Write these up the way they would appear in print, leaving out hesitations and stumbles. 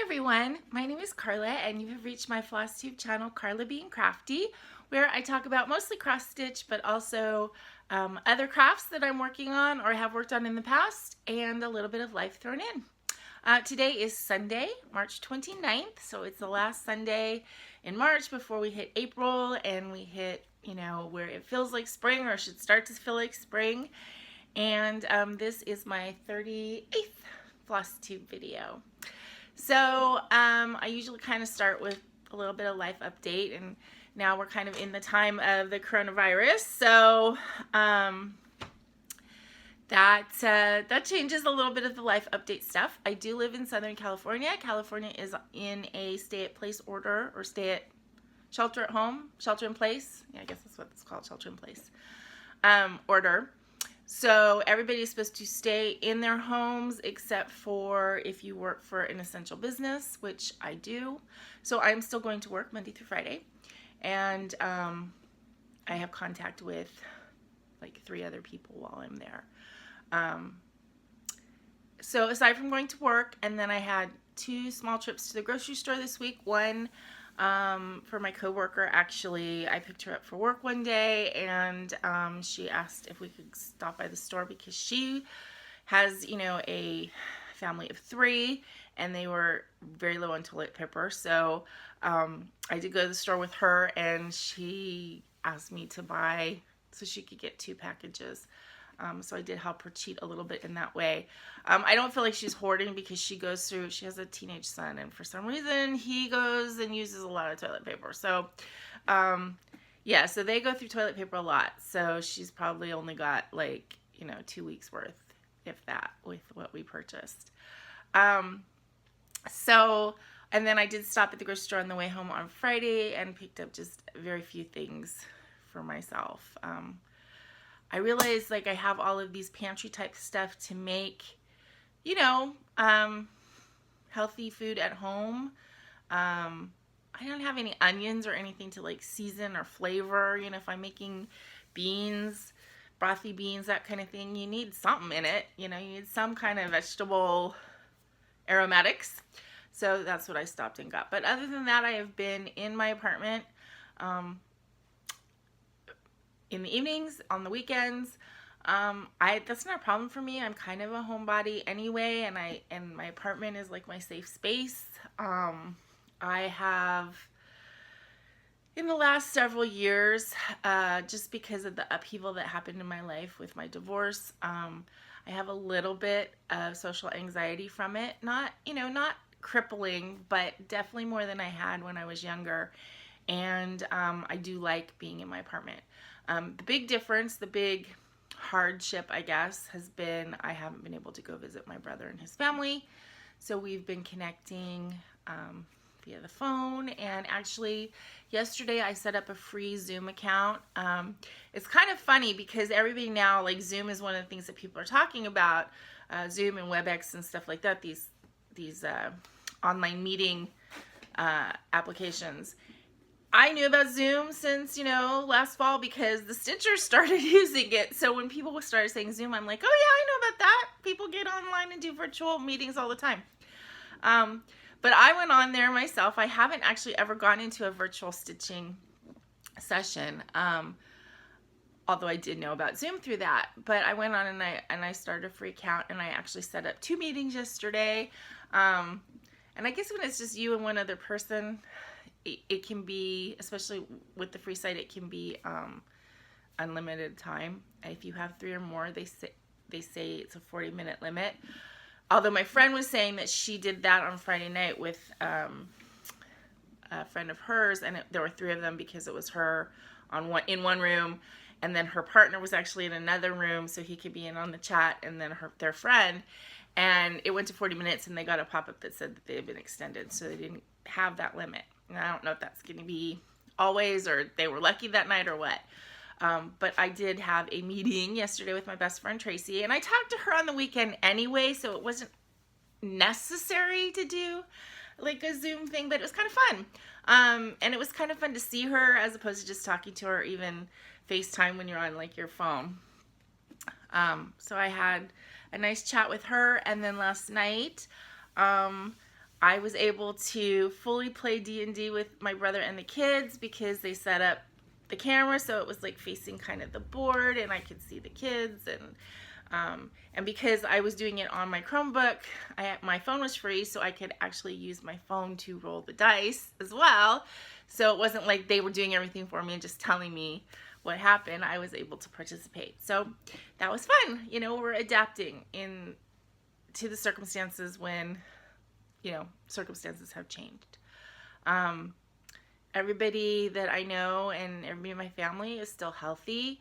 everyone, my name is Karla and you have reached my FlossTube channel, KarlaBeingCrafty, where I talk about mostly cross stitch but also other crafts that I'm working on or have worked on in the past, and a little bit of life thrown in. Today is Sunday, March 29th, so it's the last Sunday in March before we hit April and we hit, where it feels like spring or should start to feel like spring. And this is my 38th FlossTube video. So I usually kind of start with a little bit of life update, and now we're kind of in the time of the coronavirus, so that changes a little bit of the life update stuff. I do live in Southern California. California is in a stay-at-place order, or shelter in place. Yeah, I guess that's what it's called, shelter in place order. So everybody's supposed to stay in their homes except for if you work for an essential business, which I do. So I'm still going to work Monday through Friday. And I have contact with like 3 other people while I'm there. So aside from going to work, and then I had 2 small trips to the grocery store this week. One for my coworker. Actually, I picked her up for work one day, and she asked if we could stop by the store because she has, a family of 3, and they were very low on toilet paper. So I did go to the store with her, and she asked me to buy so she could get 2 packages. So I did help her cheat a little bit in that way. I don't feel like she's hoarding because she has a teenage son, and for some reason he goes and uses a lot of toilet paper. So yeah, so they go through toilet paper a lot. So she's probably only got 2 weeks worth, if that, with what we purchased. And then I did stop at the grocery store on the way home on Friday and picked up just very few things for myself. I realized I have all of these pantry type stuff to make, healthy food at home. I don't have any onions or anything to season or flavor. If I'm making beans, brothy beans, that kind of thing, you need something in it. You need some kind of vegetable aromatics. So that's what I stopped and got. But other than that, I have been in my apartment in the evenings, on the weekends. That's not a problem for me. I'm kind of a homebody anyway, and my apartment is like my safe space. I have, in the last several years, just because of the upheaval that happened in my life with my divorce, I have a little bit of social anxiety from it. Not crippling, but definitely more than I had when I was younger. And I do like being in my apartment. The big difference, the big hardship, I guess, has been I haven't been able to go visit my brother and his family. So we've been connecting via the phone. And actually, yesterday I set up a free Zoom account. It's kind of funny because everybody now, Zoom is one of the things that people are talking about. Zoom and WebEx and stuff like that, these online meeting applications. I knew about Zoom since, last fall because the Stitchers started using it. So when people started saying Zoom, I'm like, oh yeah, I know about that. People get online and do virtual meetings all the time. But I went on there myself. I haven't actually ever gone into a virtual stitching session, although I did know about Zoom through that. But I went on and I started a free account, and I actually set up 2 meetings yesterday. And I guess when it's just you and one other person, it can be, especially with the free site, it can be unlimited time. If you have 3 or more, they say it's a 40-minute limit. Although my friend was saying that she did that on Friday night with a friend of hers, and there were 3 of them because it was her in one room, and then her partner was actually in another room, so he could be in on the chat, and then their friend. And it went to 40 minutes, and they got a pop-up that said that they had been extended, so they didn't have that limit. And I don't know if that's going to be always, or they were lucky that night, or what. But I did have a meeting yesterday with my best friend Tracy, and I talked to her on the weekend anyway, so it wasn't necessary to do a Zoom thing, but it was kind of fun. And it was kind of fun to see her as opposed to just talking to her, even FaceTime when you're on your phone. So I had a nice chat with her, and then last night I was able to fully play D&D with my brother and the kids because they set up the camera so it was like facing kind of the board and I could see the kids, and because I was doing it on my Chromebook, my phone was free, so I could actually use my phone to roll the dice as well. So it wasn't like they were doing everything for me and just telling me what happened. I was able to participate. So that was fun. You know, we're adapting to the circumstances when, you know, circumstances have changed. Everybody that I know and everybody in my family is still healthy.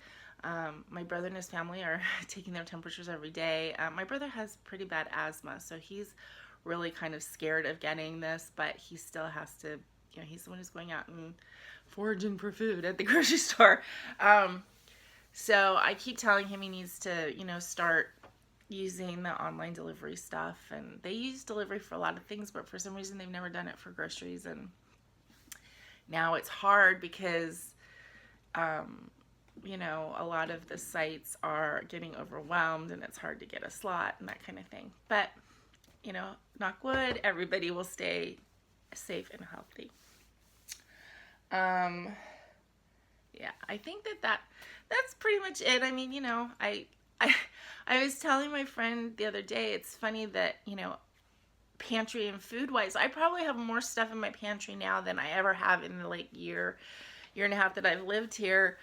My brother and his family are taking their temperatures every day. My brother has pretty bad asthma, so he's really kind of scared of getting this, but he still has to, you know, he's the one who's going out and foraging for food at the grocery store. So I keep telling him he needs to, you know, start using the online delivery stuff, and they use delivery for a lot of things, but for some reason they've never done it for groceries, and now it's hard because you know, a lot of the sites are getting overwhelmed and it's hard to get a slot and that kind of thing. But, you know, knock wood, everybody will stay safe and healthy. Yeah, I think that's pretty much it. I mean, you know, I was telling my friend the other day, it's funny that, you know, pantry and food wise, I probably have more stuff in my pantry now than I ever have in the like year and a half that I've lived here.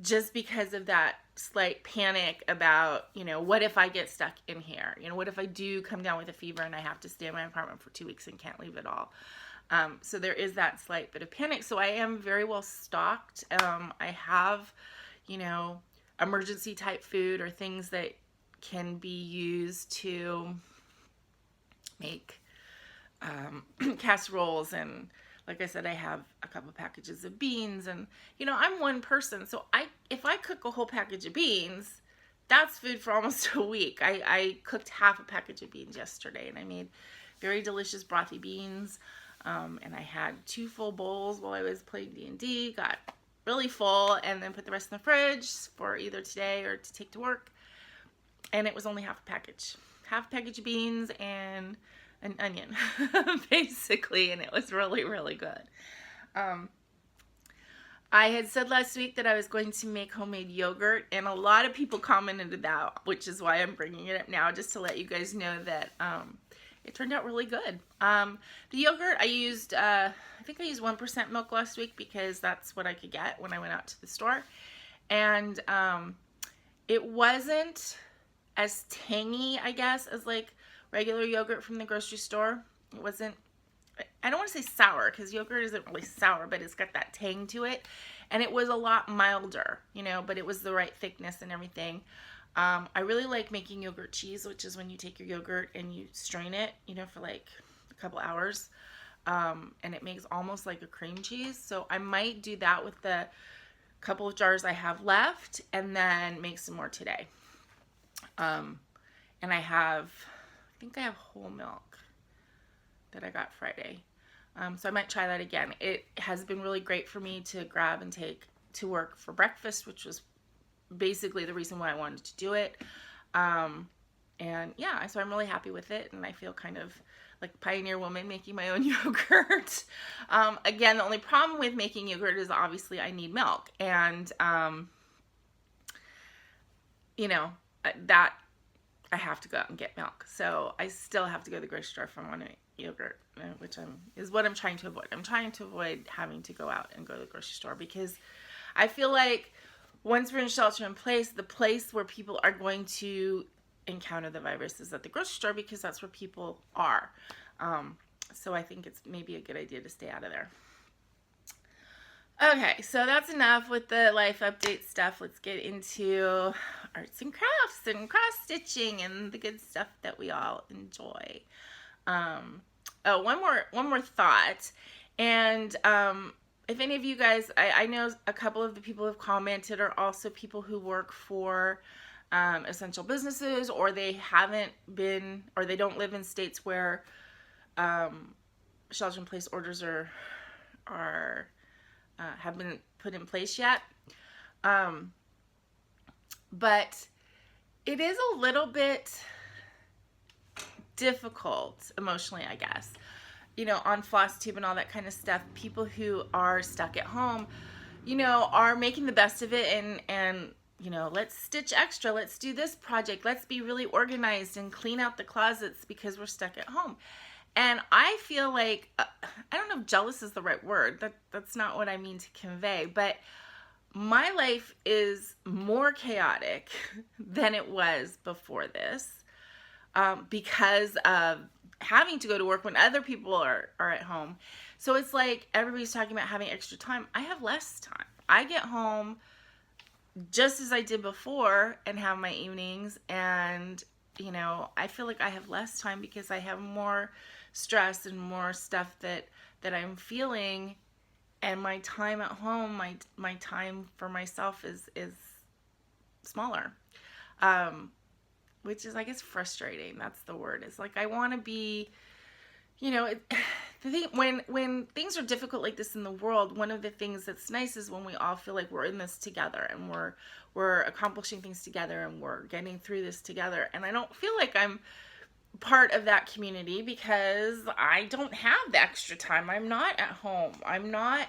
Just because of that slight panic about, you know, what if I get stuck in here? You know, what if I do come down with a fever and I have to stay in my apartment for 2 weeks and can't leave at all? So there is that slight bit of panic. So I am very well stocked. I have, you know, emergency type food or things that can be used to make casseroles, and like I said, I have a couple packages of beans, and you know, I'm one person, so if I cook a whole package of beans, that's food for almost a week. I cooked half a package of beans yesterday, and I made very delicious brothy beans, and I had 2 full bowls while I was playing D&D, got really full, and then put the rest in the fridge for either today or to take to work, and it was only half a package of beans and an onion basically, and it was really, really good. I had said last week that I was going to make homemade yogurt, and a lot of people commented that, which is why I'm bringing it up now, just to let you guys know that it turned out really good. The yogurt I used, I think I used 1% milk last week because that's what I could get when I went out to the store, and it wasn't as tangy, I guess, as like regular yogurt from the grocery store. It wasn't, I don't want to say sour because yogurt isn't really sour, but it's got that tang to it, and it was a lot milder, you know, but it was the right thickness and everything. I really like making yogurt cheese, which is when you take your yogurt and you strain it, you know, for like a couple hours, and it makes almost like a cream cheese. So I might do that with the couple of jars I have left and then make some more today. And I think I have whole milk that I got Friday. So I might try that again. It has been really great for me to grab and take to work for breakfast, which was basically the reason why I wanted to do it. And yeah, so I'm really happy with it, and I feel kind of like a pioneer woman making my own yogurt. Again, the only problem with making yogurt is obviously I need milk, and you know, that I have to go out and get milk. So I still have to go to the grocery store if I want to make yogurt, which is what I'm trying to avoid. I'm trying to avoid having to go out and go to the grocery store because I feel like once we're in shelter in place, the place where people are going to encounter the virus is at the grocery store because that's where people are. So I think it's maybe a good idea to stay out of there. Okay, so that's enough with the life update stuff. Let's get into arts and crafts and cross stitching and the good stuff that we all enjoy. Oh, one more thought. And if any of you guys, I know a couple of the people who have commented are also people who work for essential businesses, or they haven't been, or they don't live in states where shelter-in-place orders have been put in place yet. But it is a little bit difficult emotionally, I guess, you know, on FlossTube and all that kind of stuff. People who are stuck at home, you know, are making the best of it, and you know, let's stitch extra, let's do this project, let's be really organized and clean out the closets because we're stuck at home. And I feel like, I don't know if jealous is the right word, that's not what I mean to convey, but my life is more chaotic than it was before this, because of having to go to work when other people are at home. So it's like everybody's talking about having extra time. I have less time. I get home just as I did before and have my evenings, and you know, I feel like I have less time because I have more stress and more stuff that I'm feeling, and my time at home, my time for myself is smaller, which is, I guess, frustrating. That's the word. It's like I want to be, you know, the thing, when things are difficult like this in the world, one of the things that's nice is when we all feel like we're in this together, and we're accomplishing things together, and we're getting through this together. And I don't feel like I'm part of that community because I don't have the extra time. I'm not at home. I'm not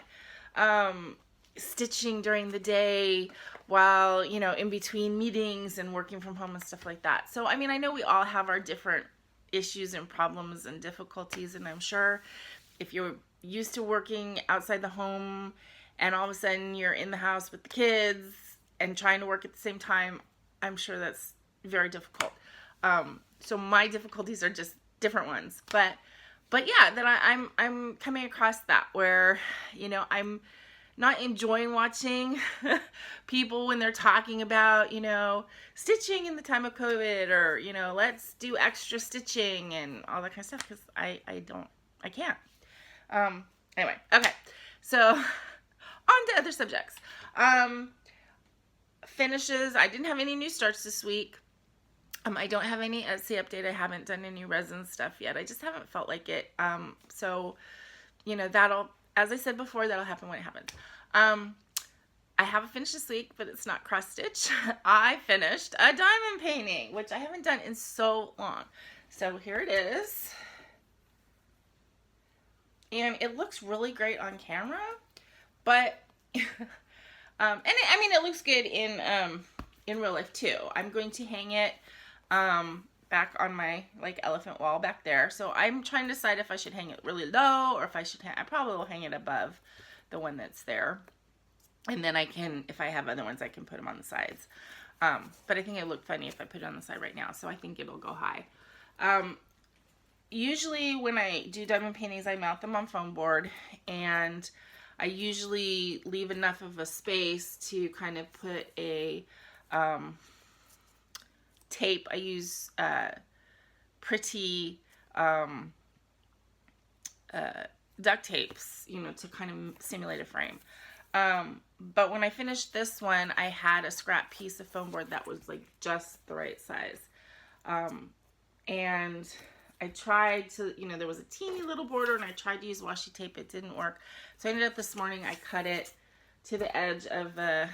stitching during the day while, you know, in between meetings and working from home and stuff like that. So, I mean, I know we all have our different issues and problems and difficulties, and I'm sure if you're used to working outside the home and all of a sudden you're in the house with the kids and trying to work at the same time, I'm sure that's very difficult. So my difficulties are just different ones, but yeah, that I'm coming across that where, you know, I'm not enjoying watching people when they're talking about, you know, stitching in the time of COVID, or, you know, let's do extra stitching and all that kind of stuff, because I can't. Anyway, okay, so on to other subjects. Finishes. I didn't have any new starts this week. I don't have any Etsy update. I haven't done any resin stuff yet. I just haven't felt like it. So, you know, that'll, as I said before, that'll happen when it happens. I have a finish this week, but it's not cross stitch. I finished a diamond painting, which I haven't done in so long. So here it is. And it looks really great on camera, but, and it looks good in real life too. I'm going to hang it back on my like elephant wall back there. So I'm trying to decide if I should hang it really low, or if I should I probably will hang it above the one that's there. And then I can, if I have other ones, I can put them on the sides. But I think it looked funny if I put it on the side right now, so I think it'll go high. Usually when I do diamond paintings, I mount them on foam board, and I usually leave enough of a space to kind of put a tape. I use pretty duct tapes, you know, to kind of simulate a frame. But when I finished this one, I had a scrap piece of foam board that was like just the right size. And I tried to, you know, there was a teeny little border, and I tried to use washi tape. It didn't work. So I ended up this morning, I cut it to the edge of the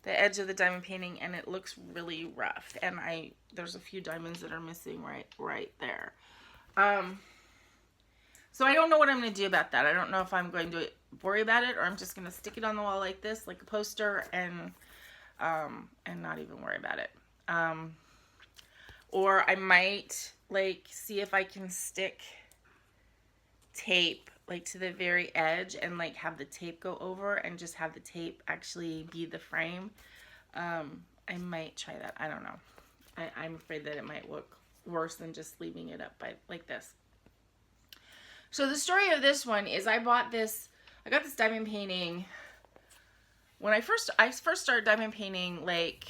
the diamond painting, and it looks really rough. And there's a few diamonds that are missing right there. So I don't know what I'm going to do about that. I don't know if I'm going to worry about it, or I'm just going to stick it on the wall like this, like a poster, and not even worry about it. Or I might like see if I can stick tape like to the very edge and like have the tape go over and just have the tape actually be the frame. I might try that. I don't know. I'm afraid that it might look worse than just leaving it up like this. So the story of this one is I got this diamond painting when I first started diamond painting like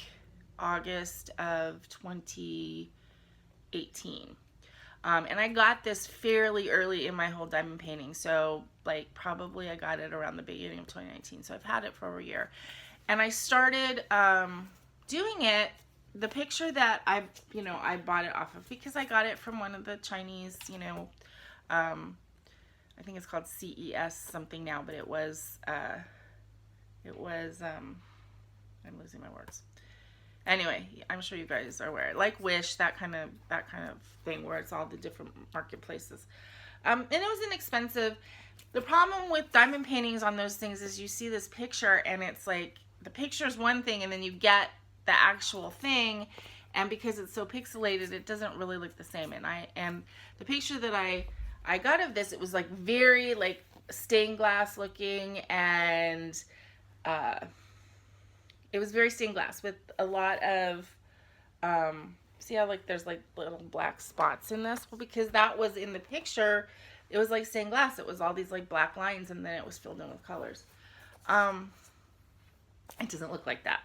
August of 2018. And I got this fairly early in my whole diamond painting. So like probably I got it around the beginning of 2019. So I've had it for over a year. And I started doing it. The picture that I bought it off of, because I got it from one of the Chinese, I think it's called CES something now, but it was I'm losing my words. Anyway, I'm sure you guys are aware. Like Wish, that kind of thing where it's all the different marketplaces. And it was inexpensive. The problem with diamond paintings on those things is you see this picture and it's like the picture is one thing and then you get the actual thing, and because it's so pixelated it doesn't really look the same. And the picture that I got of this, it was like very like stained glass looking, and it was very stained glass with a lot of see how like there's like little black spots in this? Well, because that was in the picture, it was like stained glass. It was all these like black lines and then it was filled in with colors. It doesn't look like that.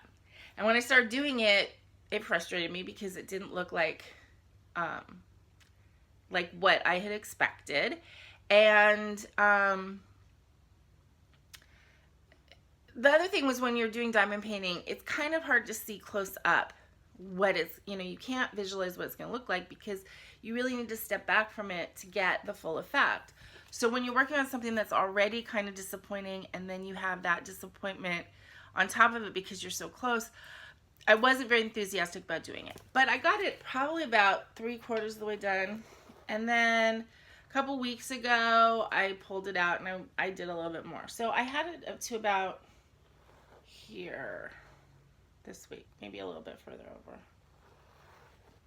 And when I started doing it, it frustrated me because it didn't look like what I had expected. And the other thing was when you're doing diamond painting, it's kind of hard to see close up what it's, you know, you can't visualize what it's going to look like because you really need to step back from it to get the full effect. So when you're working on something that's already kind of disappointing and then you have that disappointment on top of it because you're so close, I wasn't very enthusiastic about doing it. But I got it probably about 3/4 of the way done. And then a couple weeks ago, I pulled it out and I did a little bit more. So I had it up to about here this week, maybe a little bit further over,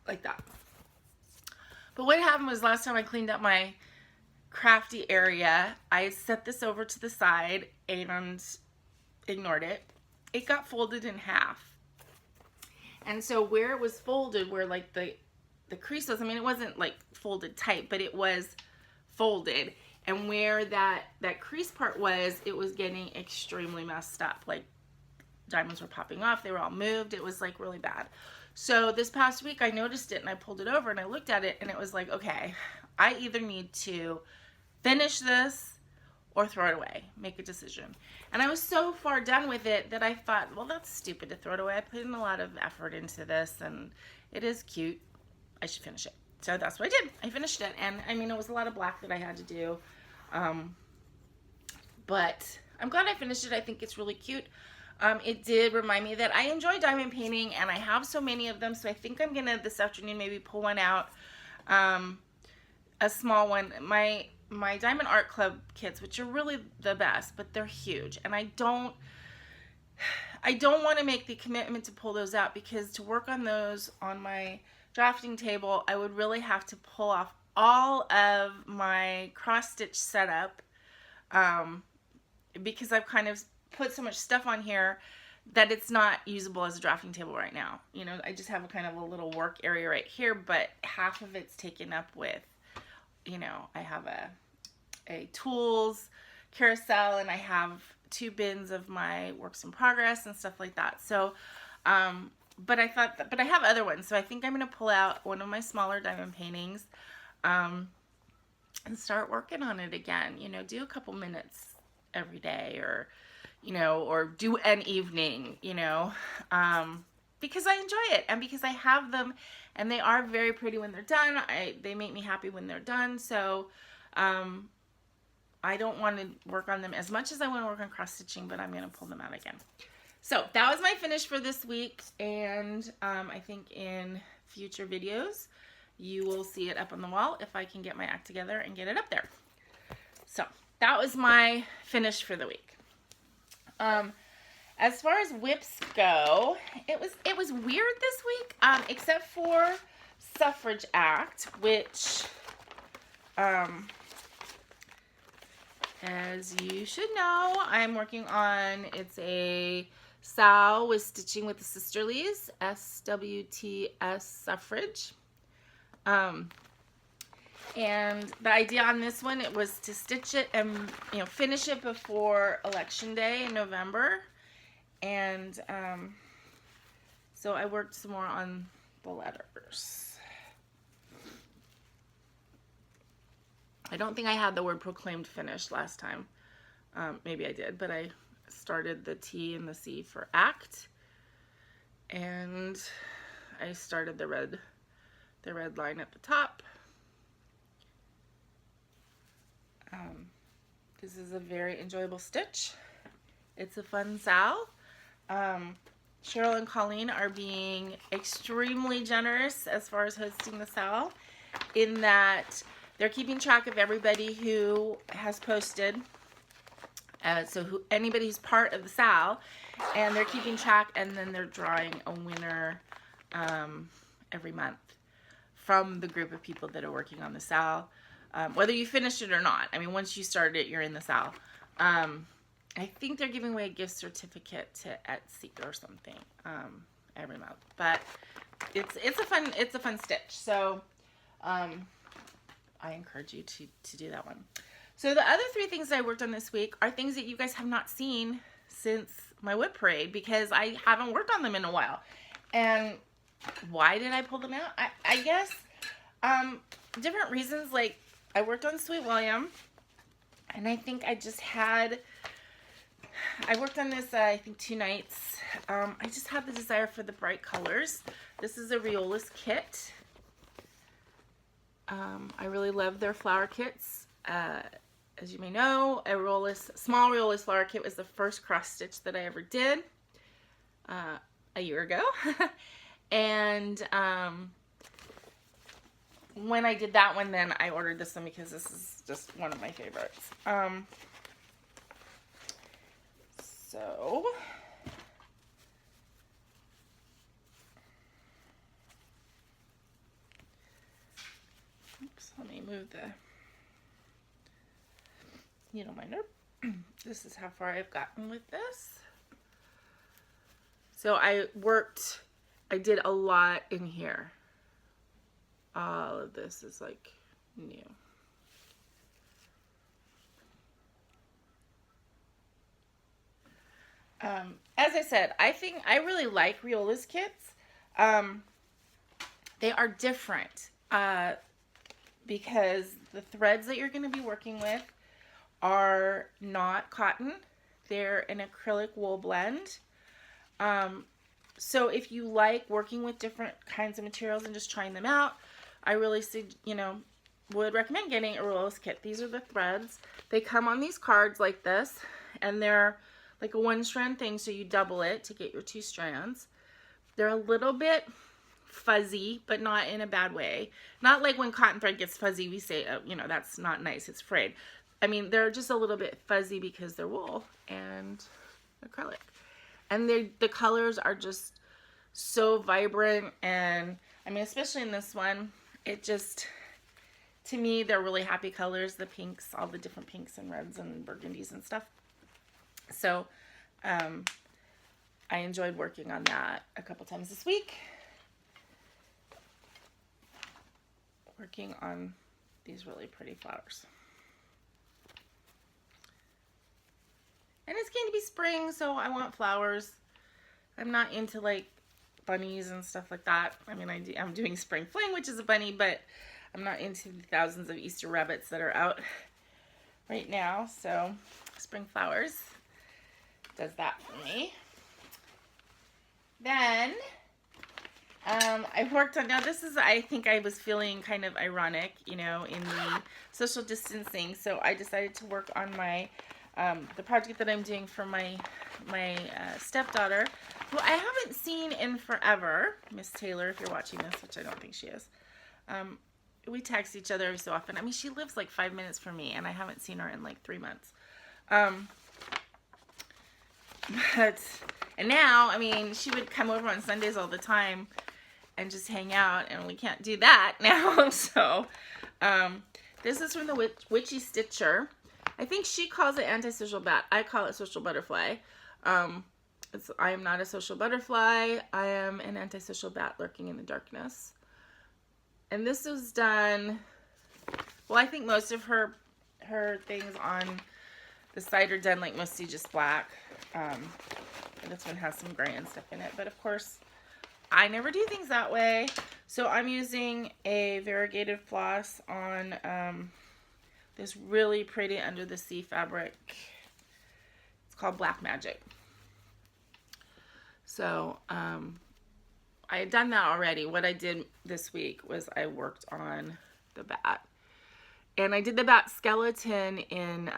like that. But what happened was last time I cleaned up my crafty area, I set this over to the side and ignored it. It got folded in half. And so where it was folded, where like the crease was, I mean, it wasn't like folded tight, but it was folded. And where that crease part was, it was getting extremely messed up. Like diamonds were popping off. They were all moved. It was like really bad. So this past week I noticed it and I pulled it over and I looked at it and it was like, okay, I either need to finish this or throw it away, make a decision. And I was so far done with it that I thought, well, that's stupid to throw it away. I put in a lot of effort into this and it is cute. I should finish it. So that's what I did. I finished it. And I mean, it was a lot of black that I had to do. But I'm glad I finished it. I think it's really cute. It did remind me that I enjoy diamond painting and I have so many of them. So I think I'm going to this afternoon maybe pull one out, a small one. My Diamond Art Club kits, which are really the best, but they're huge. And I don't want to make the commitment to pull those out because to work on those on my drafting table, I would really have to pull off all of my cross stitch setup because I've kind of put so much stuff on here that it's not usable as a drafting table right now. You know, I just have a kind of a little work area right here, but half of it's taken up with, you know, I have a tools carousel and I have 2 bins of my works in progress and stuff like that. So, but I thought that, but I have other ones. So I think I'm going to pull out one of my smaller diamond paintings, and start working on it again. You know, do a couple minutes every day or, you know, or do an evening, you know, because I enjoy it and because I have them and they are very pretty when they're done. They make me happy when they're done. So, I don't want to work on them as much as I want to work on cross stitching, but I'm going to pull them out again. So that was my finish for this week. And, I think in future videos, you will see it up on the wall if I can get my act together and get it up there. So that was my finish for the week. As far as whips go, it was weird this week, except for Suffrage Act, which, as you should know, I'm working on. It's a SAL with stitching with the sisterlies, SWTS Suffrage. And the idea on this one, it was to stitch it and, you know, finish it before Election Day in November. And so I worked some more on the letters. I don't think I had the word proclaimed finished last time. Maybe I did, but I started the T and the C for act. And I started the red line at the top. This is a very enjoyable stitch. It's a fun SAL. Cheryl and Colleen are being extremely generous as far as hosting the sale, in that they're keeping track of everybody who has posted. So anybody who's part of the sale, and they're keeping track, and then they're drawing a winner every month from the group of people that are working on the sale, whether you finished it or not. I mean, once you start it, you're in the sale. I think they're giving away a gift certificate to Etsy or something every month, but it's a fun stitch. So I encourage you to do that one. So the other 3 things I worked on this week are things that you guys have not seen since my whip parade, because I haven't worked on them in a while. And why did I pull them out? I guess different reasons. Like, I worked on Sweet William, and I think I worked on this, I think 2 nights. I just had the desire for the bright colors. This is a Riolis kit. I really love their flower kits. As you may know, a small Riolis flower kit was the first cross stitch that I ever did a year ago. And when I did that one, then I ordered this one because this is just one of my favorites. So oops, let me move the needle minder. This is how far I've gotten with this. So I did a lot in here. All of this is like new. As I said, I really like Riolis kits. They are different because the threads that you're going to be working with are not cotton. They're an acrylic wool blend. So if you like working with different kinds of materials and just trying them out, I really would recommend getting a Riolis kit. These are the threads. They come on these cards like this, and they're like a 1-strand thing, so you double it to get your 2 strands. They're a little bit fuzzy, but not in a bad way. Not like when cotton thread gets fuzzy, we say, oh, that's not nice, it's frayed. I mean, they're just a little bit fuzzy because they're wool and acrylic. And the colors are just so vibrant, and I mean, especially in this one, it just, to me, they're really happy colors, the pinks, all the different pinks and reds and burgundies and stuff. So I enjoyed working on that a couple times this week. Working on these really pretty flowers. And it's going to be spring, so I want flowers. I'm not into like bunnies and stuff like that. I mean, I'm doing Spring Fling, which is a bunny, but I'm not into the thousands of Easter rabbits that are out right now. So spring flowers does that for me. Then I worked on, now this is, I think I was feeling kind of ironic, in the social distancing. So I decided to work on my, the project that I'm doing for my stepdaughter, who I haven't seen in forever. Miss Taylor, if you're watching this, which I don't think she is. We text each other every so often. I mean, she lives like 5 minutes from me, and I haven't seen her in like 3 months. And now, I mean, she would come over on Sundays all the time and just hang out, and we can't do that now. So this is from the Witchy Stitcher. I think she calls it antisocial bat. I call it social butterfly. I am not a social butterfly. I am an antisocial bat lurking in the darkness. And this was done, well, I think most of her things on the site are done like mostly just black. And this one has some gray and stuff in it. But of course, I never do things that way. So I'm using a variegated floss on this really pretty under the sea fabric. It's called Black Magic. So I had done that already. What I did this week was I worked on the bat. And I did the bat skeleton in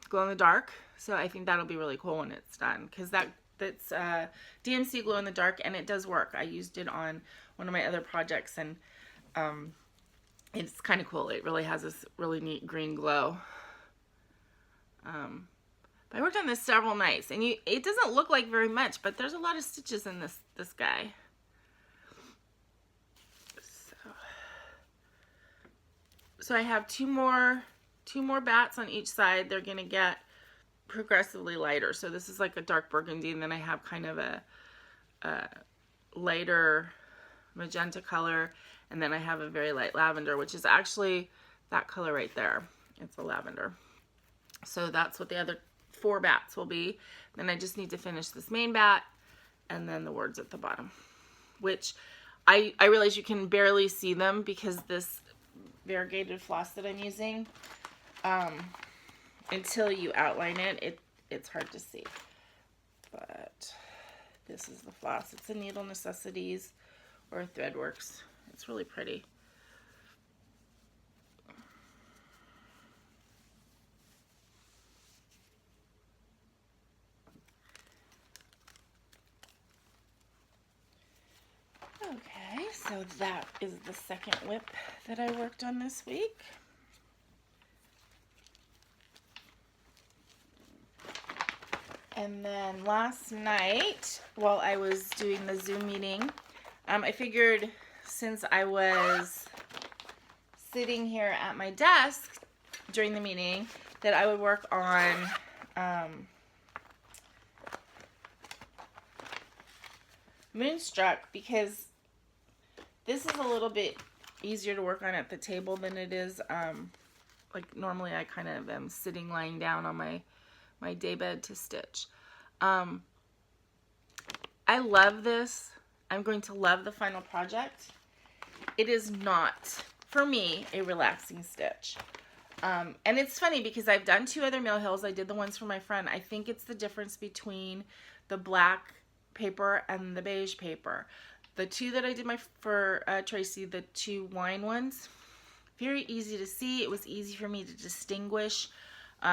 glow in the dark. So I think that'll be really cool when it's done, because that that's DMC glow in the dark, and it does work. I used it on one of my other projects, and it's kind of cool. It really has this really neat green glow. But I worked on this several nights, and it doesn't look like very much, but there's a lot of stitches in this guy. So I have two more bats on each side. They're gonna get progressively lighter. So this is like a dark burgundy, and then I have kind of a lighter magenta color, and then I have a very light lavender, which is actually that color right there. It's a lavender. So that's what the other 4 bats will be. Then I just need to finish this main bat, and then the words at the bottom, which I realize you can barely see them because this variegated floss that I'm using, until you outline it, it's hard to see. But this is the floss. It's a Needle Necessities or Threadworks. It's really pretty. Okay, so that is the second whip that I worked on this week. And then last night, while I was doing the Zoom meeting, I figured since I was sitting here at my desk during the meeting that I would work on Moonstruck, because this is a little bit easier to work on at the table than it is, like normally I kind of am sitting lying down on my daybed to stitch. I love this. I'm going to love the final project. It is not, for me, a relaxing stitch. And it's funny because I've done 2 other Mill Hills. I did the ones for my friend. I think it's the difference between the black paper and the beige paper. The 2 that I did for Tracy, the 2 wine ones, very easy to see. It was easy for me to distinguish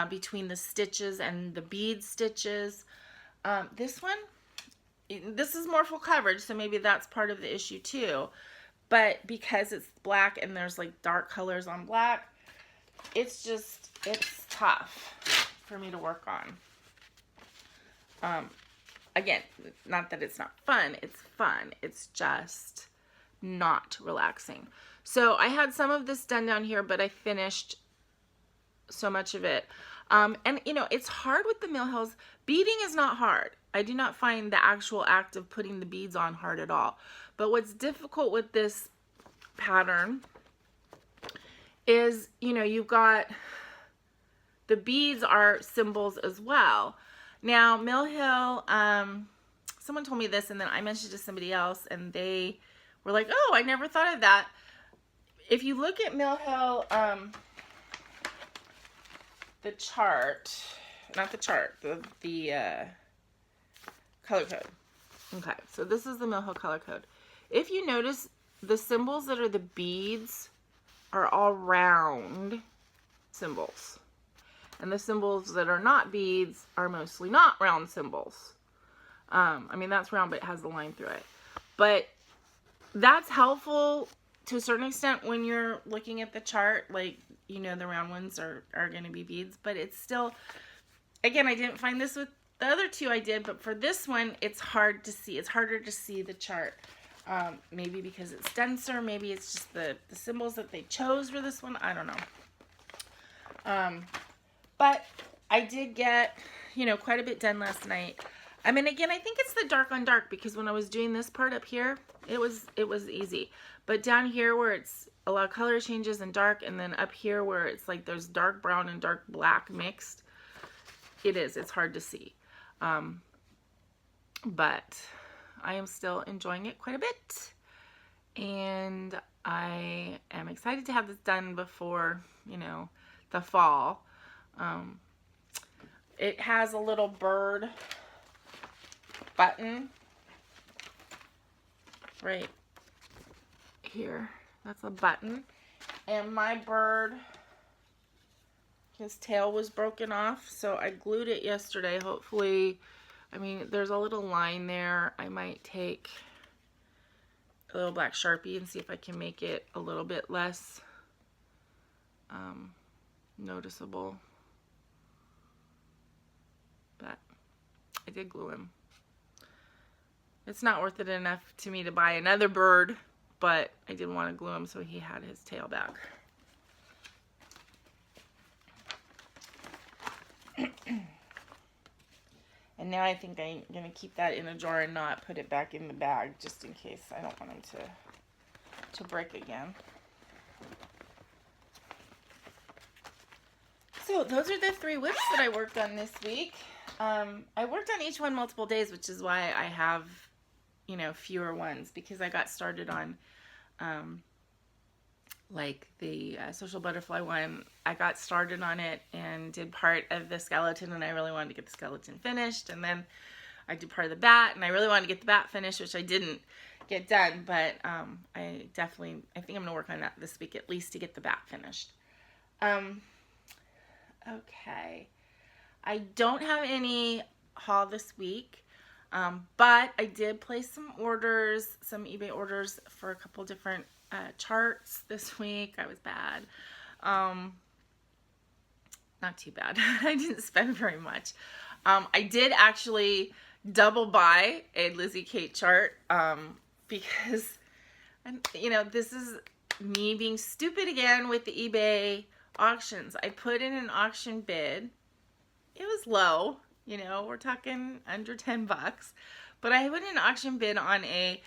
between the stitches and the bead stitches. This one, this is more full coverage, so maybe that's part of the issue too. But because it's black and there's like dark colors on black, it's tough for me to work on. Again, not that it's not fun, it's fun. It's just not relaxing. So I had some of this done down here, but I finished so much of it. And you know, it's hard with the Mill Hills. Beading is not hard. I do not find the actual act of putting the beads on hard at all. But what's difficult with this pattern is, you know, you've got the beads are symbols as well. Now, Mill Hill, someone told me this, and then I mentioned it to somebody else, and they were like, oh, I never thought of that. If you look at Mill Hill, the chart, not the chart, the color code. Okay, so this is the Mill Hill color code. If you notice, the symbols that are the beads are all round symbols. And the symbols that are not beads are mostly not round symbols. I mean, that's round, but it has the line through it. But that's helpful to a certain extent when you're looking at the chart. Like, you know, the round ones are going to be beads. But it's still, again, I didn't find this with the other 2 I did. But for this one, it's hard to see. It's harder to see the chart. Maybe because it's denser. Maybe it's just the symbols that they chose for this one. I don't know. But I did get, you know, quite a bit done last night. I mean, again, I think it's the dark on dark, because when I was doing this part up here, it was easy. But down here where it's a lot of color changes and dark, and then up here where it's like there's dark brown and dark black mixed, it's hard to see. But I am still enjoying it quite a bit. And I am excited to have this done before, you know, the fall. It has a little bird button right here. That's a button. And my bird, his tail was broken off, so I glued it yesterday. Hopefully I mean, there's a little line there. I might take a little black Sharpie and see if I can make it a little bit less noticeable. But I did glue him. It's not worth it enough to me to buy another bird, but I did want to glue him so he had his tail back. And now I think I'm going to keep that in a jar and not put it back in the bag just in case. I don't want him to break again. So those are the 3 whips that I worked on this week. I worked on each one multiple days, which is why I have, you know, fewer ones, because I got started on like the social butterfly one. I got started on it and did part of the skeleton, and I really wanted to get the skeleton finished, and then I did part of the bat, and I really wanted to get the bat finished, which I didn't get done, but I think I'm gonna work on that this week at least to get the bat finished. Okay, I don't have any haul this week, but I did place some orders, some eBay orders for a couple different charts this week. I was bad. Not too bad. I didn't spend very much. I did actually double buy a Lizzie Kate chart because, you know, this is me being stupid again with the eBay auctions. I put in an auction bid. It was low, you know, we're talking under 10 bucks, but I put in an auction bid on a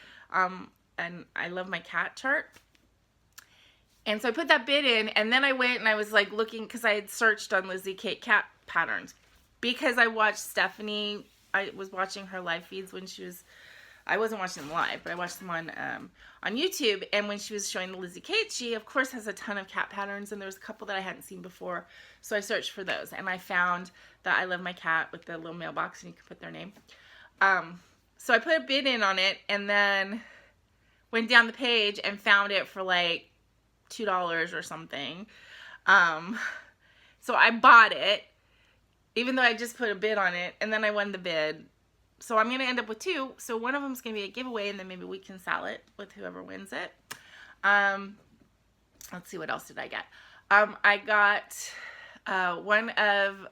and I love my cat chart. And so I put that bid in, and then I went and I was like looking, because I had searched on Lizzie Kate cat patterns, because I watched Stephanie. I was watching her live feeds when she was, I wasn't watching them live, but I watched them on YouTube, and when she was showing the Lizzie Kate, she of course has a ton of cat patterns, and there was a couple that I hadn't seen before, so I searched for those, and I found that I Love My Cat with the little mailbox, and you can put their name. So I put a bid in on it, and then went down the page and found it for like $2 or something. So I bought it, even though I just put a bid on it, and then I won the bid. So I'm going to end up with 2. So one of them is going to be a giveaway, and then maybe we can sell it with whoever wins it. Let's see, what else did I get? I got one of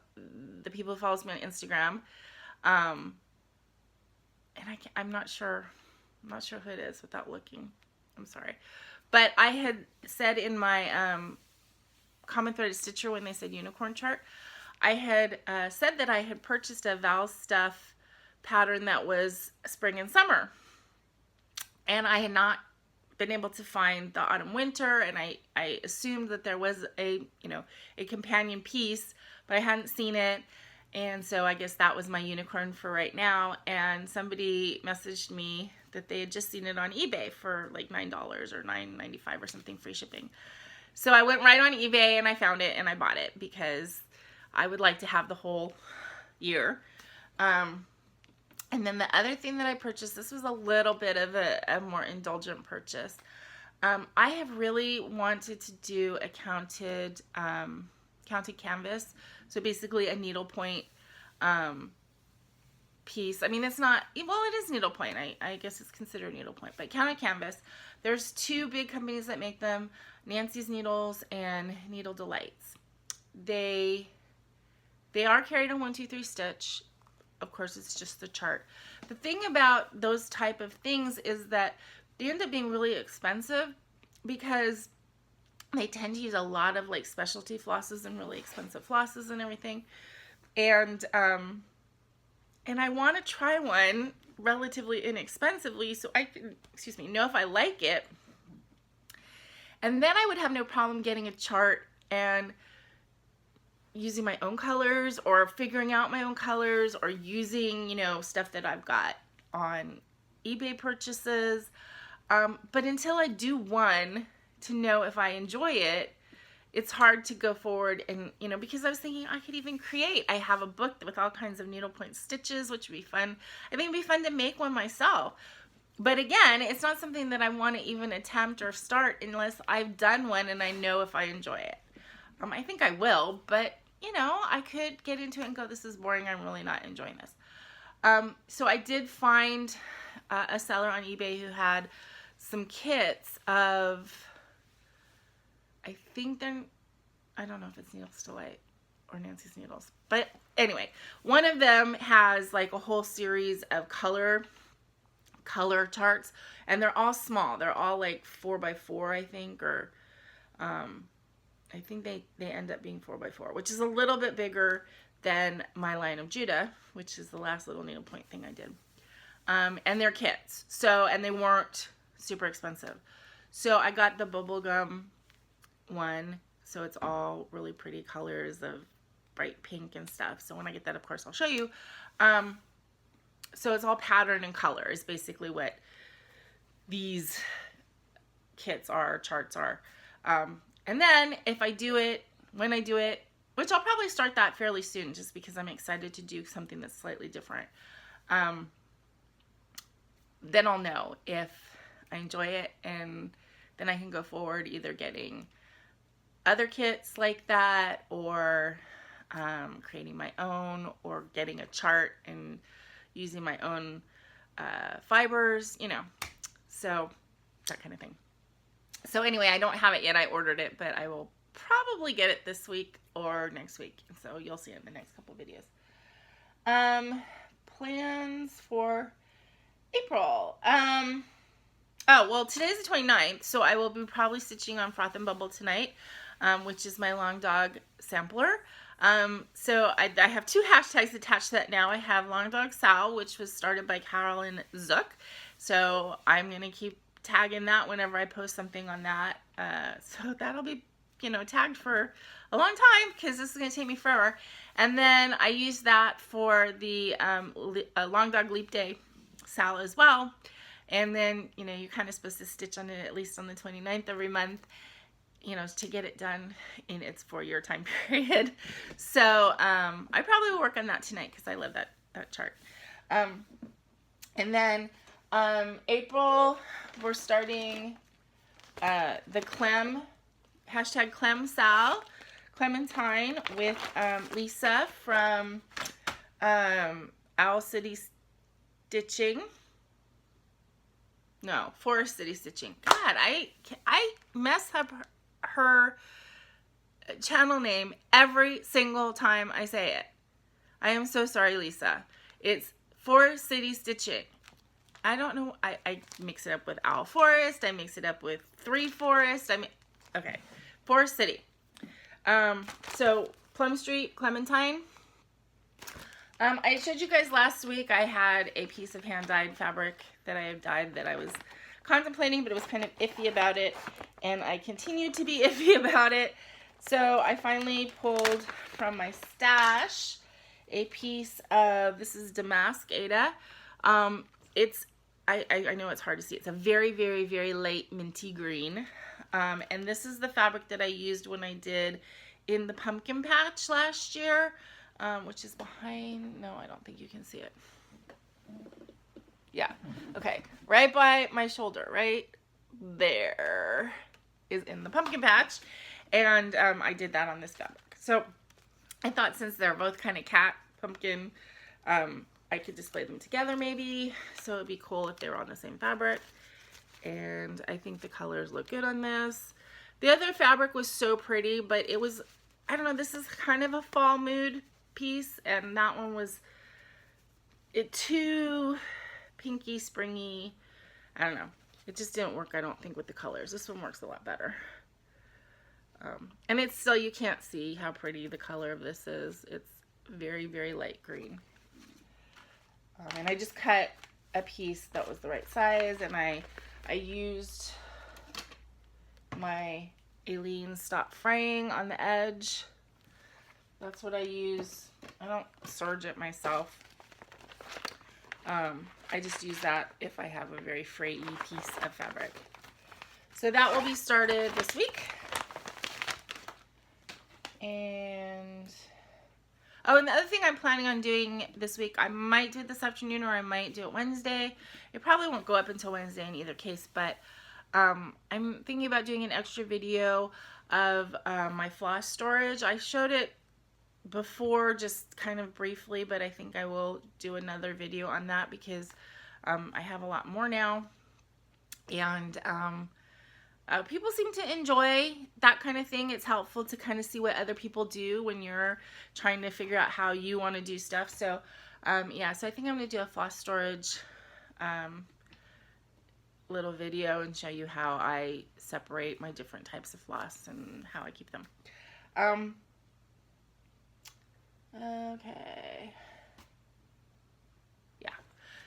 the people who follows me on Instagram, and I'm not sure who it is without looking. I'm sorry. But I had said in my comment thread at Stitcher when they said unicorn chart, I had said that I had purchased a Val Stuff pattern that was spring and summer. And I had not been able to find the autumn winter, and I assumed that there was a companion piece, but I hadn't seen it. And so I guess that was my unicorn for right now. And somebody messaged me that they had just seen it on eBay for like $9 or $9.95 or something, free shipping. So I went right on eBay and I found it and I bought it because I would like to have the whole year. And then the other thing that I purchased, this was a little bit of a more indulgent purchase. I have really wanted to do a counted canvas. So basically a needlepoint piece. I mean, it's not, well, it is needlepoint. I guess it's considered needlepoint, but counted canvas. There's 2 big companies that make them, Nancy's Needles and Needle Delights. They are carried on 1, 2, 3 stitch. Of course, it's just the chart. The thing about those type of things is that they end up being really expensive because they tend to use a lot of like specialty flosses and really expensive flosses and everything. And I want to try one relatively inexpensively so I can, know if I like it. And then I would have no problem getting a chart and using my own colors or figuring out my own colors or using, stuff that I've got on eBay purchases. But until I do one to know if I enjoy it, it's hard to go forward and, because I was thinking I could even create. I have a book with all kinds of needlepoint stitches, which would be fun. I think it'd be fun to make one myself. But again, it's not something that I want to even attempt or start unless I've done one and I know if I enjoy it. I think I will, but I could get into it and go, this is boring. I'm really not enjoying this. So I did find a seller on eBay who had some kits of, I think they're, I don't know if it's Needles Delight or Nancy's Needles, but anyway, one of them has like a whole series of color charts, and they're all small. They're all like 4x4, I think, or I think they end up being 4x4, which is a little bit bigger than my line of Judah, which is the last little needlepoint thing I did. And they're kits, so, and they weren't super expensive. So I got the bubblegum one, so it's all really pretty colors of bright pink and stuff. So when I get that, of course, I'll show you. So it's all pattern and color is basically what these kits are, charts are. And then if I do it, when I do it, which I'll probably start that fairly soon just because I'm excited to do something that's slightly different, then I'll know if I enjoy it, and then I can go forward either getting other kits like that, or creating my own, or getting a chart and using my own fibers, you know, so that kind of thing. So anyway, I don't have it yet. I ordered it, but I will probably get it this week or next week, so you'll see it in the next couple videos. Plans for April. Oh, well, today's the 29th, so I will be probably stitching on Froth and Bubble tonight, which is my long dog sampler. So I have two hashtags attached to that now. I have Long Dog Sal, which was started by Carolyn Zook. So I'm going to keep tagging that whenever I post something on that. So that'll be, you know, tagged for a long time because this is going to take me forever. And then I use that for the Long Dog Leap Day Sal as well. And then, you know, you're kind of supposed to stitch on it at least on the 29th every month, you know, to get it done in its 4-year time period. So I probably will work on that tonight because I love that chart. And then April, we're starting the Clem, hashtag Clem Sal, Clementine, with Lisa from Owl City Stitching. No, Forest City Stitching. God, I mess up her channel name every single time I say it. I am so sorry, Lisa. It's Forest City Stitching. I don't know. I mix it up with Owl Forest. I mix it up with Three Forest. I mean, okay, Forest City. So Plum Street, Clementine. I showed you guys last week I had a piece of hand-dyed fabric that I had dyed that I was contemplating, but it was kind of iffy about it, and I continued to be iffy about it. So I finally pulled from my stash a piece of, this is Damask Aida. It's, I know it's hard to see. It's a very, very, very light minty green. And this is the fabric that I used when I did in the pumpkin patch last year, which is behind, no, I don't think you can see it. Yeah, okay, right by my shoulder, right there is in the pumpkin patch, and I did that on this fabric. So I thought since they're both kind of cat pumpkin, I could display them together maybe, so it'd be cool if they were on the same fabric, and I think the colors look good on this. The other fabric was so pretty, but it was, I don't know, this is kind of a fall mood piece, and that one was too pinky, springy. I don't know. It just didn't work, I don't think, with the colors. This one works a lot better. And it's still, you can't see how pretty the color of this is. It's very, very light green. And I just cut a piece that was the right size, and I used my Aileen Stop Fraying on the edge. That's what I use. I don't serge it myself. I just use that if I have a very frayy piece of fabric. So that will be started this week. And oh, and the other thing I'm planning on doing this week, I might do it this afternoon or I might do it Wednesday. It probably won't go up until Wednesday in either case, but I'm thinking about doing an extra video of my floss storage. I showed it before, just kind of briefly, but I think I will do another video on that because I have a lot more now. And people seem to enjoy that kind of thing. It's helpful to kind of see what other people do when you're trying to figure out how you want to do stuff. So yeah, so I think I'm going to do a floss storage little video and show you how I separate my different types of floss and how I keep them. Okay. Yeah.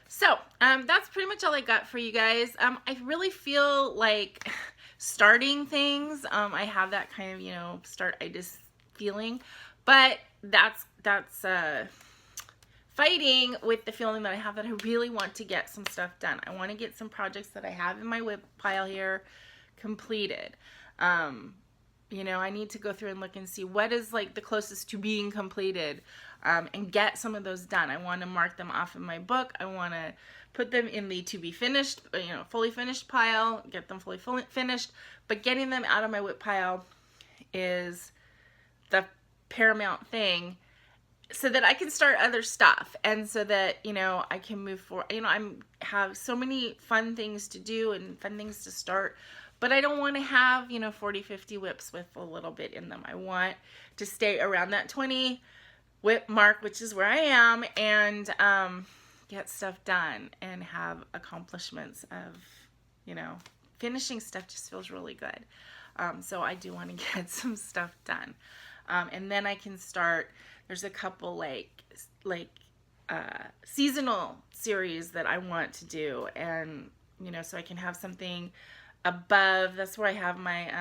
So, that's pretty much all I got for you guys. I really feel like starting things. I have that kind of, you know, start-itis feeling, but that's fighting with the feeling that I have that I really want to get some stuff done. I want to get some projects that I have in my whip pile here completed. You know, I need to go through and look and see what is like the closest to being completed, and get some of those done. I want to mark them off in my book. I want to put them in the to be finished, you know, fully finished pile, get them fully finished, but getting them out of my whip pile is the paramount thing, so that I can start other stuff, and so that, you know, I can move forward. You know, have so many fun things to do and fun things to start, but I don't want to have, you know, 40, 50 whips with a little bit in them. I want to stay around that 20 whip mark, which is where I am, and get stuff done and have accomplishments of, you know, finishing stuff just feels really good. So I do want to get some stuff done. And then I can start, there's a couple like seasonal series that I want to do, and, you know, so I can have something above. That's where I have my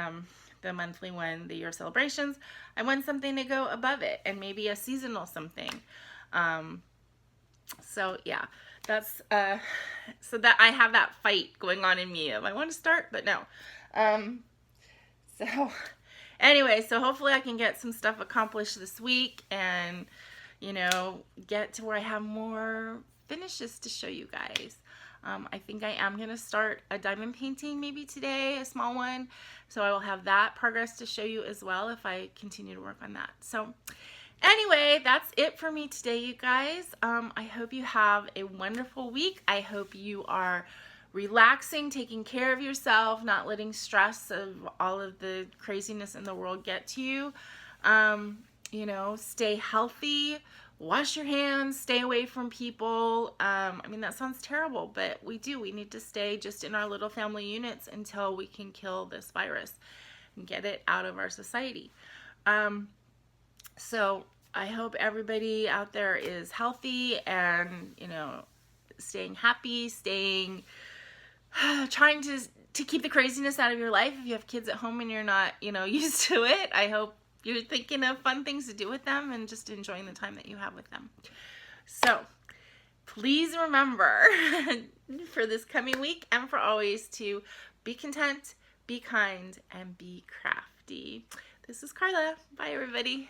the monthly one, the year celebrations. I want something to go above it, and maybe a seasonal something. So yeah, that's so that I have that fight going on in me of I want to start, but no. So anyway, so hopefully I can get some stuff accomplished this week, and, you know, get to where I have more finishes to show you guys. I think I am going to start a diamond painting maybe today, a small one. So I will have that progress to show you as well if I continue to work on that. So anyway, that's it for me today, you guys. I hope you have a wonderful week. I hope you are relaxing, taking care of yourself, not letting stress of all of the craziness in the world get to you. You know, stay healthy. Wash your hands, stay away from people. I mean, that sounds terrible, but we need to stay just in our little family units until we can kill this virus and get it out of our society. So I hope everybody out there is healthy and, you know, staying happy, trying to keep the craziness out of your life. If you have kids at home and you're not, you know, used to it, I hope you're thinking of fun things to do with them and just enjoying the time that you have with them. So please remember for this coming week and for always to be content, be kind, and be crafty. This is Karla. Bye, everybody.